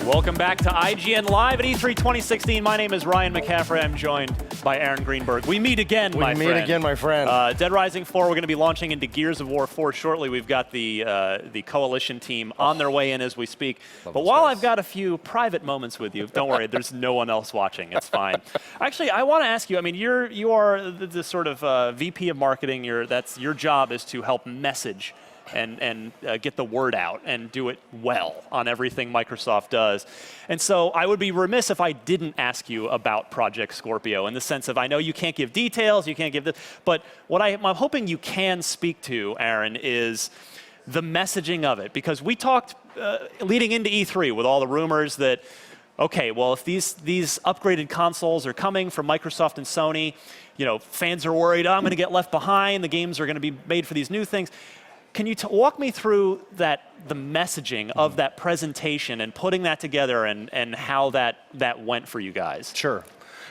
Welcome back to IGN Live at E3 2016. My name is Ryan McCaffrey. I'm joined by Aaron Greenberg. We meet again, my friend. We meet again, my friend. Dead Rising 4, we're going to be launching into Gears of War 4 shortly. We've got the Coalition team on their way in as we speak. But while I've got a few private moments with you, don't worry, there's no one else watching. It's fine. Actually, I want to ask you, I mean, you are the sort of VP of marketing. Your job is to help message and get the word out and do it well on everything Microsoft does. And so I would be remiss if I didn't ask you about Project Scorpio in the sense of, I know you can't give details, you can't give this, but what I'm hoping you can speak to, Aaron, is the messaging of it. Because we talked leading into E3 with all the rumors that, okay, well, if these upgraded consoles are coming from Microsoft and Sony, you know, fans are worried, oh, I'm going to get left behind, the games are going to be made for these new things. Can you walk me through the messaging of that presentation and putting that together and how that went for you guys? Sure.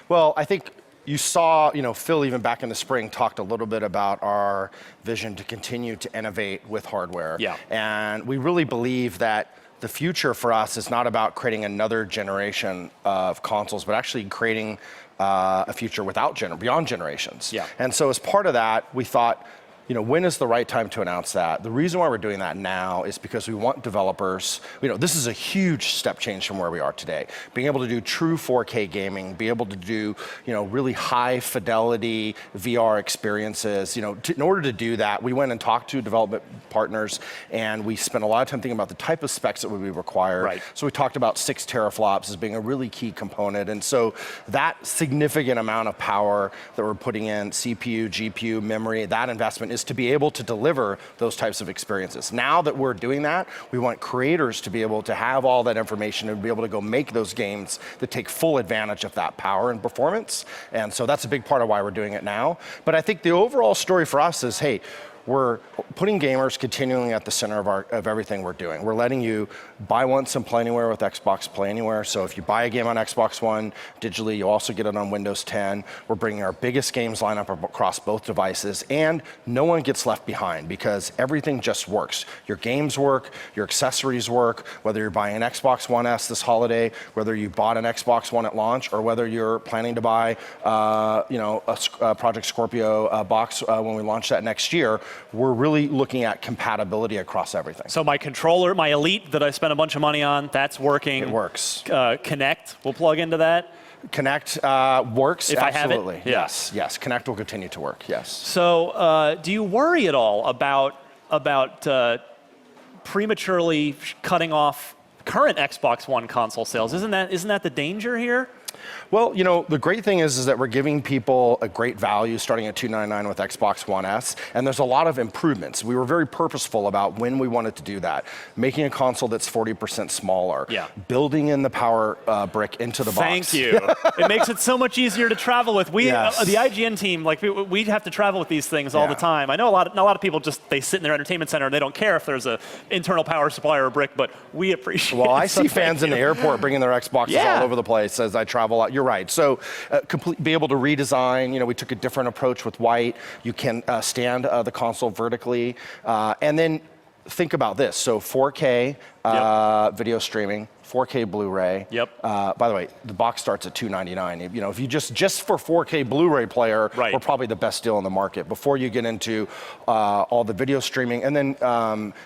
Well, I think you saw, Phil even back in the spring talked a little bit about our vision to continue to innovate with hardware. Yeah. And we really believe that the future for us is not about creating another generation of consoles, but actually creating a future beyond generations. Yeah. And so as part of that, we thought, when is the right time to announce that? The reason why we're doing that now is because we want developers, this is a huge step change from where we are today. Being able to do true 4K gaming, be able to do, really high fidelity VR experiences. In order to do that, we went and talked to development partners and we spent a lot of time thinking about the type of specs that would be required. Right. So we talked about 6 teraflops as being a really key component. And so that significant amount of power that we're putting in, CPU, GPU, memory, that investment is to be able to deliver those types of experiences. Now that we're doing that, we want creators to be able to have all that information and be able to go make those games that take full advantage of that power and performance. And so that's a big part of why we're doing it now. But I think the overall story for us is, hey, we're putting gamers continually at the center of everything we're doing. We're letting you buy once and play anywhere with Xbox Play Anywhere. So if you buy a game on Xbox One digitally, you also get it on Windows 10. We're bringing our biggest games lineup across both devices, and no one gets left behind because everything just works. Your games work, your accessories work, whether you're buying an Xbox One S this holiday, whether you bought an Xbox One at launch, or whether you're planning to buy a Project Scorpio box when we launch that next year. We're really looking at compatibility across everything. So my controller, my Elite that I spent a bunch of money on, that's working. It works. Kinect, we'll plug into that. Kinect works, if absolutely. I have it? Yeah. Yes, Kinect will continue to work, yes. So do you worry at all about prematurely cutting off current Xbox One console sales? Isn't that the danger here? Well, the great thing is that we're giving people a great value starting at $299 with Xbox One S, and there's a lot of improvements. We were very purposeful about when we wanted to do that. Making a console that's 40% smaller, building in the power brick into the box. Thank you. It makes it so much easier to travel with. The IGN team, we have to travel with these things all the time. I know a lot of people they sit in their entertainment center and they don't care if there's an internal power supply or a brick, but we appreciate it. Well, I see fans in the airport bringing their Xboxes all over the place as I travel out. You're right. So be able to redesign. We took a different approach with white. You can stand the console vertically. And then think about this. So 4K video streaming, 4K Blu-ray. Yep. By the way, the box starts at $299. If you just for 4K Blu-ray player, we're probably the best deal in the market. Before you get into all the video streaming, and then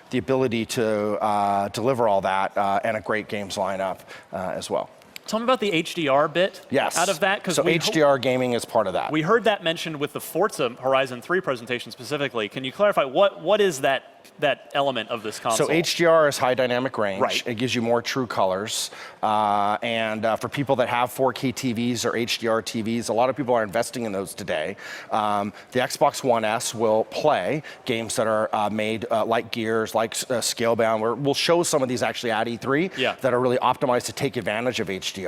the ability to deliver all that and a great games lineup as well. Tell me about the HDR bit out of that. So HDR gaming is part of that. We heard that mentioned with the Forza Horizon 3 presentation specifically. Can you clarify what is that element of this console? So HDR is high dynamic range. Right. It gives you more true colors. And for people that have 4K TVs or HDR TVs, a lot of people are investing in those today. The Xbox One S will play games that are made like Gears, like Scalebound. We'll show some of these actually at E3 that are really optimized to take advantage of HDR.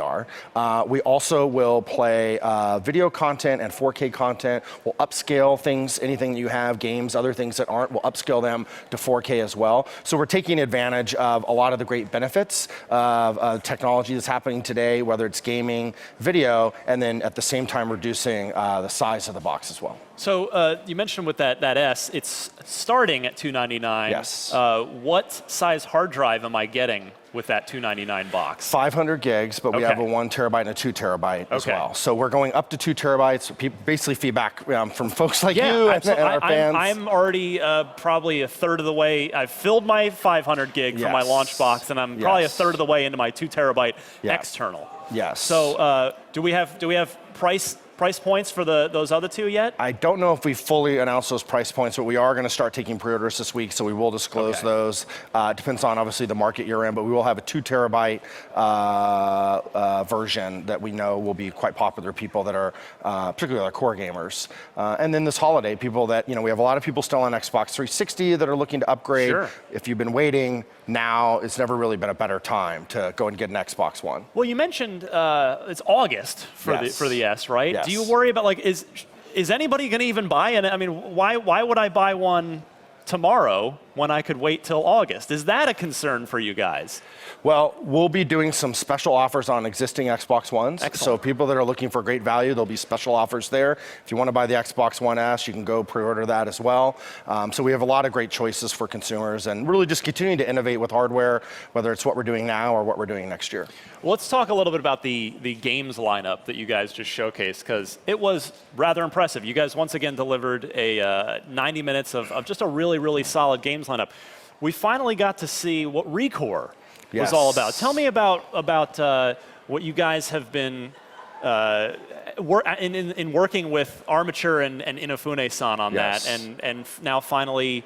We also will play video content and 4K content. We'll upscale things, anything that you have, games, other things that aren't, we'll upscale them to 4K as well. So we're taking advantage of a lot of the great benefits of technology that's happening today, whether it's gaming, video, and then at the same time reducing the size of the box as well. So you mentioned with that S, it's starting at $299. Yes. What size hard drive am I getting with that $299 box? 500 gigs, but we have a 1 terabyte and a 2 terabyte as well. So we're going up to 2 terabytes. Basically feedback from folks like you and our fans. I'm already probably a third of the way. I've filled my 500 gig for my launch box, and I'm probably a third of the way into my 2 terabyte external. Yes. So do we have price points for those other two yet? I don't know if we fully announced those price points, but we are going to start taking pre-orders this week, so we will disclose those. It depends on, obviously, the market you're in, but we will have a 2 terabyte version that we know will be quite popular with people that are, particularly our core gamers. And then this holiday, people that, we have a lot of people still on Xbox 360 that are looking to upgrade. Sure. If you've been waiting, now it's never really been a better time to go and get an Xbox One. Well, you mentioned it's August for the S, right? Yes. Do you worry about, like, is anybody going to even buy it? I mean, why would I buy one tomorrow when I could wait till August? Is that a concern for you guys? Well, we'll be doing some special offers on existing Xbox Ones. Excellent. So people that are looking for great value, there'll be special offers there. If you want to buy the Xbox One S, you can go pre-order that as well. So we have a lot of great choices for consumers and really just continuing to innovate with hardware, whether it's what we're doing now or what we're doing next year. Well, let's talk a little bit about the games lineup that you guys just showcased, because it was rather impressive. You guys once again delivered a 90 minutes of just a really, really solid games lineup. We finally got to see what Recore was all about. Tell me about what you guys have been in working with Armature and Inafune-san on that, and now finally,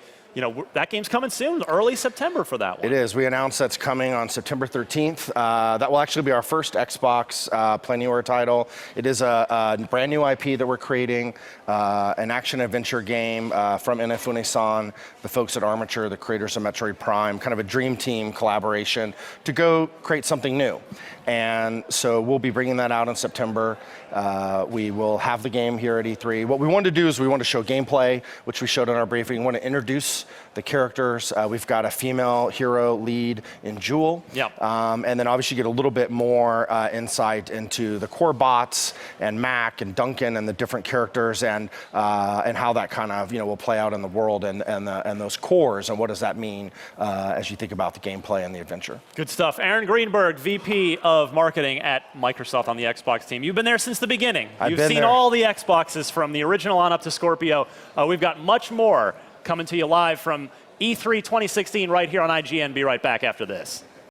that game's coming soon, early September for that one. It is. We announced that's coming on September 13th. That will actually be our first Xbox Plenure title. It is a brand new IP that we're creating, an action-adventure game from Inafune-san, the folks at Armature, the creators of Metroid Prime, kind of a dream team collaboration to go create something new. And so we'll be bringing that out in September. We will have the game here at E3. What we wanted to do is we wanted to show gameplay, which we showed in our briefing. We want to introduce the characters. We've got a female hero lead in Jewel. And then obviously get a little bit more insight into the core bots and Mac and Duncan and the different characters and how that kind of will play out in the world and those cores and what does that mean as you think about the gameplay and the adventure. Good stuff. Aaron Greenberg, VP of Marketing at Microsoft on the Xbox team. You've been there since the beginning. You've seen all the Xboxes from the original on up to Scorpio. We've got much more coming to you live from E3 2016 right here on IGN. Be right back after this.